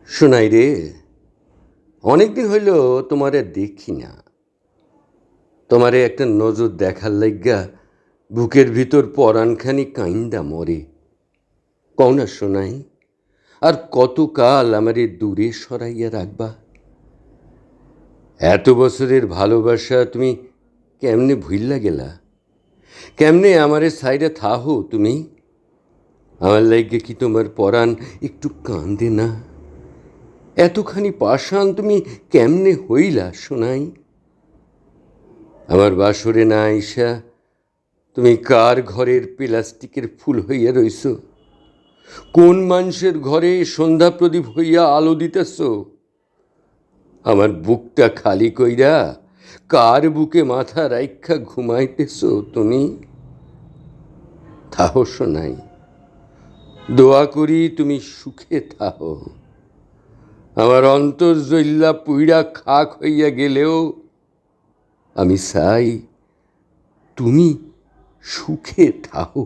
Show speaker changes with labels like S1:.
S1: শোনাই রে, অনেকদিন হইল তোমারে দেখি না। তোমারে একটা নজর দেখার লাইগা বুকের ভিতর পরাণখানি কাইন্দা মরে। কও না শোনাই, আর কতকাল আমারে দূরে সরাইয়া রাখবা? এত বছরের ভালোবাসা তুমি কেমনে ভুইল্লা গেলা? কেমনে আমারে সাইডে থাহো তুমি? আমার লাইগে কি তোমার পরাণ একটু কান্দে না? এতখানি পাষাণ তুমি কেমনে হইলা শোনাই? আমার বাসরে না আইসা তুমি কার ঘরের প্লাস্টিকের ফুল হইয়া রইছ? কোন মানুষের ঘরে সন্ধ্যা প্রদীপ হইয়া আলো দিতেছ? আমার বুকটা খালি কইরা কার বুকে মাথা রাইখা ঘুমাইতেছ তুমি? থাহো শোনাই, দোয়া করি তুমি সুখে থাহো। আমার অন্তর জইল্লা পুইড়া খাক হইয়া গেলেও আমি চাই তুমি সুখে থাহো।